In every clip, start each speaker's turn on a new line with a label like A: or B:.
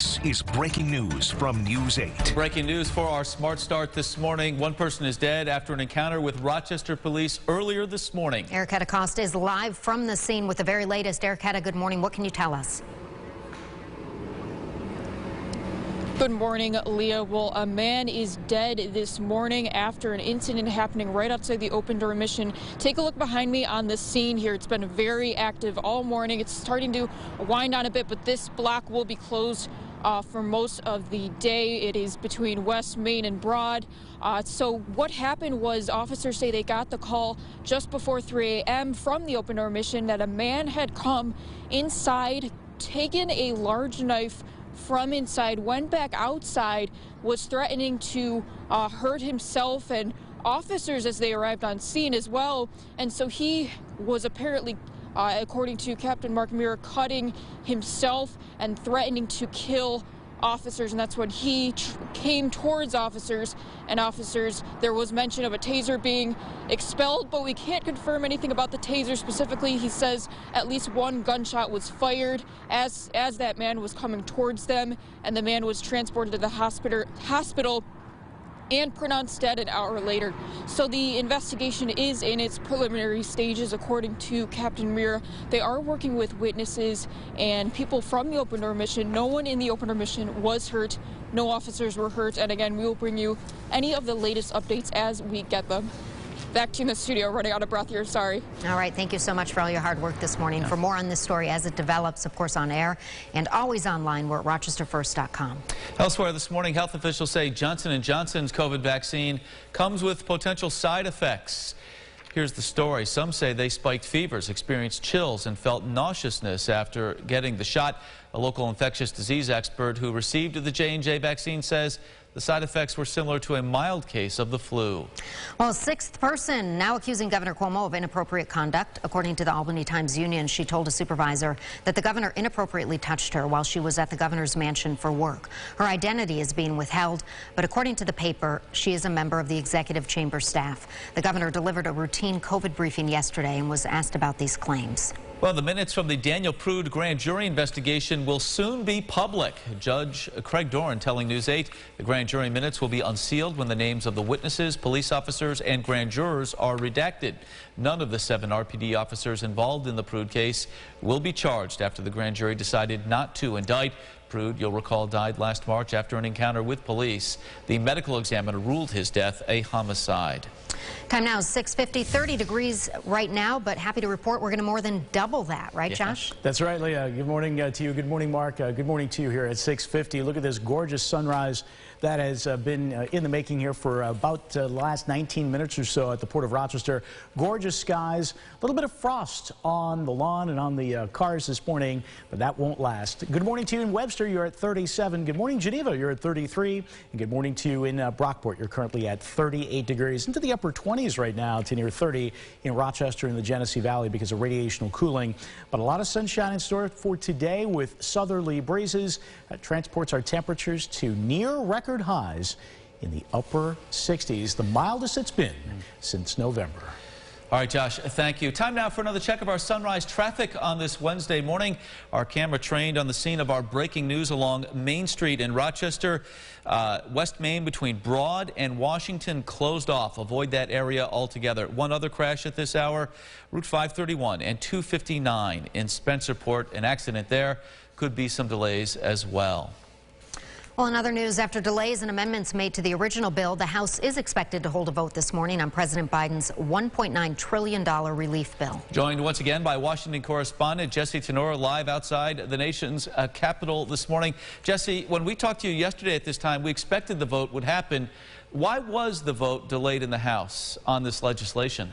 A: This is breaking news from News 8.
B: Breaking news for our Smart Start this morning. One person is dead after an encounter with Rochester police earlier this morning.
C: Erica Acosta is live from the scene with the very latest. Erica, good morning. What can you tell us?
D: Good morning, Leah. Well, a man is dead this morning after an incident happening right outside the open door mission. Take a look behind me on the scene here. It's been very active all morning. It's starting to wind down a bit, but this block will be closed for most of the day. It is between West Main and Broad. So what happened was officers say they got the call just before 3 a.m. from the open door mission that a man had come inside, taken a large knife from inside, went back outside, was threatening to hurt himself and officers as they arrived on scene as well. And so he was apparently, according to Captain Mark Muir, cutting himself and threatening to kill officers, and that's when he came towards officers. And officers, there was mention of a taser being expelled, but we can't confirm anything about the taser specifically. He says at least one gunshot was fired as that man was coming towards them, and the man was transported to the hospital and pronounced dead an hour later. So the investigation is in its preliminary stages, according to Captain Muir. They are working with witnesses and people from the open door mission. No one in the open door mission was hurt. No officers were hurt. And again, we will bring you any of the latest updates as we get them. Back to you in the studio, running out of breath here, sorry.
C: All right, thank you so much for all your hard work this morning. For more on this story as it develops, of course, on air and always online, we're at rochesterfirst.com.
B: Elsewhere this morning, health officials say Johnson & Johnson's COVID vaccine comes with potential side effects. Here's the story. Some say they spiked fevers, experienced chills, and felt nauseousness after getting the shot. A local infectious disease expert who received the J&J vaccine says the side effects were similar to a mild case of the flu.
C: Well, a sixth person now accusing Governor Cuomo of inappropriate conduct. According to the Albany Times-Union, she told a supervisor that the governor inappropriately touched her while she was at the governor's mansion for work. Her identity is being withheld, but according to the paper, she is a member of the executive chamber staff. The governor delivered a routine COVID briefing yesterday and was asked about these claims.
B: Well, the minutes from the Daniel Prude grand jury investigation will soon be public. Judge Craig Doran telling News 8 the grand jury minutes will be unsealed when the names of the witnesses, police officers, and grand jurors are redacted. None of the 7 RPD officers involved in the Prude case will be charged after the grand jury decided not to indict. Prude, you'll recall, died last March after an encounter with police. The medical examiner ruled his death a homicide.
C: Time now is 6:50, 30 degrees right now, but happy to report we're going to more than double that, right, Josh?
E: That's right, Leah. Good morning to you. Good morning, Mark. Good morning to you here at 6:50. Look at this gorgeous sunrise that has been in the making here for about the last 19 minutes or so at the Port of Rochester. Gorgeous skies, a little bit of frost on the lawn and on the cars this morning, but that won't last. Good morning to you in Webster. You're at 37. Good morning, Geneva. You're at 33. And good morning to you in Brockport. You're currently at 38 degrees. Into the upper 20s right now to near 30 in Rochester and the Genesee Valley because of radiational cooling. But a lot of sunshine in store for today with southerly breezes. Transports our temperatures to near record highs in the upper 60s, the mildest it's been since November.
B: All right, Josh, thank you. Time now for another check of our sunrise traffic on this Wednesday morning. Our camera trained on the scene of our breaking news along Main Street in Rochester. West Main between Broad and Washington closed off. Avoid that area altogether. One other crash at this hour, Route 531 and 259 in Spencerport. An accident there. Could be some delays as well.
C: Well, in other news, after delays and amendments made to the original bill, the House is expected to hold a vote this morning on President Biden's $1.9 trillion relief bill.
B: Joined once again by Washington correspondent Jesse Tenora live outside the nation's capital this morning. Jesse, when we talked to you yesterday at this time, we expected the vote would happen. Why was the vote delayed in the House on this legislation?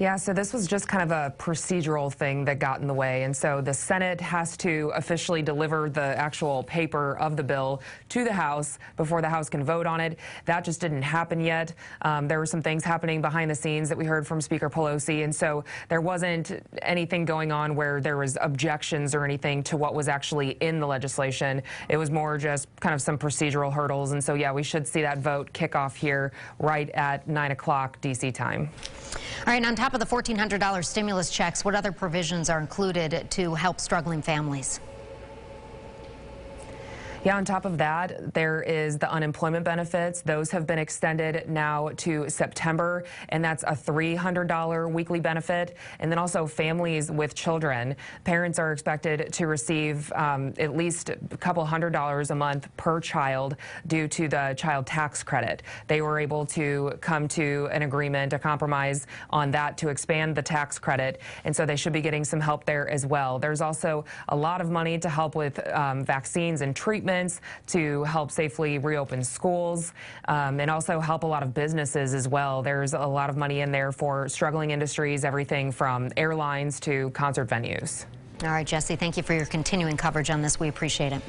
F: Yeah, so this was just kind of a procedural thing that got in the way. And so the Senate has to officially deliver the actual paper of the bill to the House before the House can vote on it. That just didn't happen yet. There were some things happening behind the scenes that we heard from Speaker Pelosi. And so there wasn't anything going on where there was objections or anything to what was actually in the legislation. It was more just kind of some procedural hurdles. And so, yeah, we should see that vote kick off here right at 9 o'clock D.C. time.
C: All right, on top of the $1,400 stimulus checks, what other provisions are included to help struggling families?
F: Yeah, on top of that, there is the unemployment benefits. Those have been extended now to September, and that's a $300 weekly benefit. And then also families with children. Parents are expected to receive at least a couple $100 a month per child due to the child tax credit. They were able to come to an agreement, a compromise on that to expand the tax credit, and so they should be getting some help there as well. There's also a lot of money to help with vaccines and treatments, to help safely reopen schools, and also help a lot of businesses as well. There's a lot of money in there for struggling industries, everything from airlines to concert venues.
C: All right, Jesse, thank you for your continuing coverage on this. We appreciate it.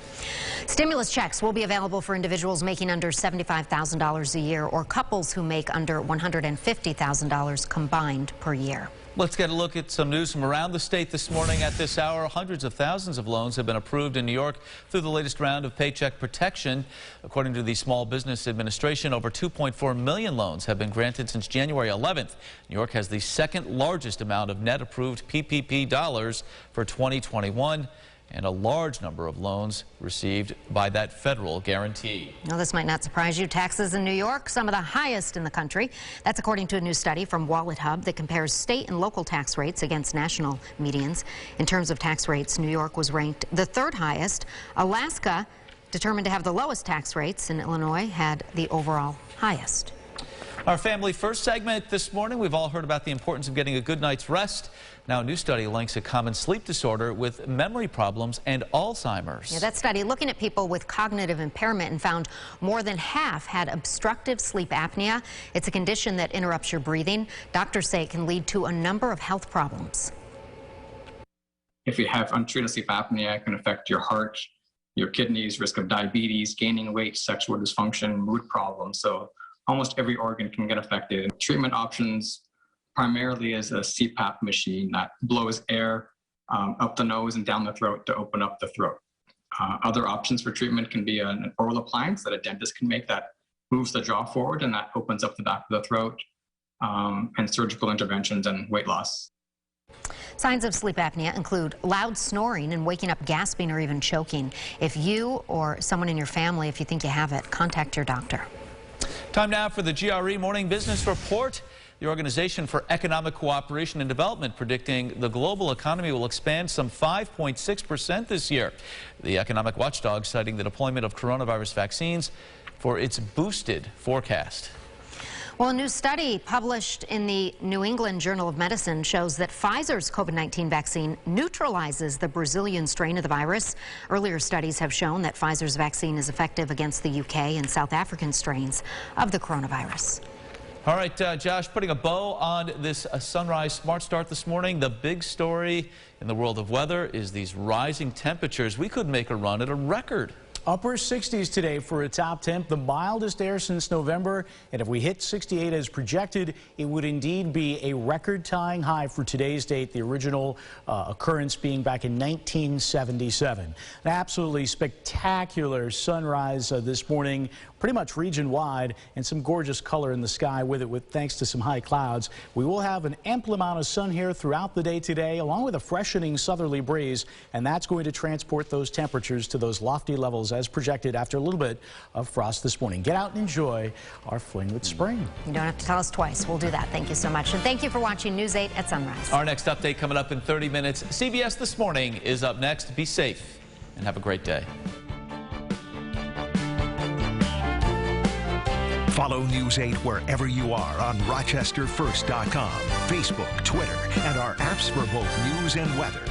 C: Stimulus checks will be available for individuals making under $75,000 a year or couples who make under $150,000 combined per year.
B: Let's get a look at some news from around the state this morning. At this hour, hundreds of thousands of loans have been approved in New York through the latest round of Paycheck Protection. According to the Small Business Administration, over 2.4 million loans have been granted since January 11th. New York has the second largest amount of net approved PPP dollars for 2021. And a large number of loans received by that federal guarantee.
C: Now, this might not surprise you. Taxes in New York, some of the highest in the country. That's according to a new study from Wallet Hub that compares state and local tax rates against national medians. In terms of tax rates, New York was ranked the third highest. Alaska, determined to have the lowest tax rates, and Illinois had the overall highest.
B: Our Family First segment this morning, we've all heard about the importance of getting a good night's rest. Now, a new study links a common sleep disorder with memory problems and Alzheimer's.
C: Yeah, that study looking at people with cognitive impairment and found more than half had obstructive sleep apnea. It's a condition that interrupts your breathing. Doctors say it can lead to a number of health problems.
G: If you have untreated sleep apnea, it can affect your heart, your kidneys, risk of diabetes, gaining weight, sexual dysfunction, mood problems. So almost every organ can get affected. Treatment options primarily is a CPAP machine that blows air up the nose and down the throat to open up the throat. Other options for treatment can be an oral appliance that a dentist can make that moves the jaw forward and that opens up the back of the throat, and surgical interventions and weight loss.
C: Signs of sleep apnea include loud snoring and waking up gasping or even choking. If you or someone in your family, if you think you have it, contact your doctor.
B: Time now for the GRE Morning Business Report. The Organization for Economic Cooperation and Development predicting the global economy will expand some 5.6% this year. The economic watchdog citing the deployment of coronavirus vaccines for its boosted forecast.
C: Well, a new study published in the New England Journal of Medicine shows that Pfizer's COVID-19 vaccine neutralizes the Brazilian strain of the virus. Earlier studies have shown that Pfizer's vaccine is effective against the UK and South African strains of the coronavirus.
B: All right, Josh, putting a bow on this Sunrise Smart Start this morning. The big story in the world of weather is these rising temperatures. We could make a run at a record.
E: Upper 60s today for a top temp, the mildest air since November. And if we hit 68 as projected, it would indeed be a record-tying high for today's date, the original occurrence being back in 1977. An absolutely spectacular sunrise this morning, pretty much region-wide, and some gorgeous color in the sky with it, thanks to some high clouds. We will have an ample amount of sun here throughout the day today, along with a freshening southerly breeze, and that's going to transport those temperatures to those lofty levels as projected after a little bit of frost this morning. Get out and enjoy our fling with spring.
C: You don't have to tell us twice. We'll do that. Thank you so much. And thank you for watching News 8 at Sunrise.
B: Our next update coming up in 30 minutes. CBS This Morning is up next. Be safe and have a great day.
A: Follow News 8 wherever you are on RochesterFirst.com, Facebook, Twitter, and our apps for both news and weather.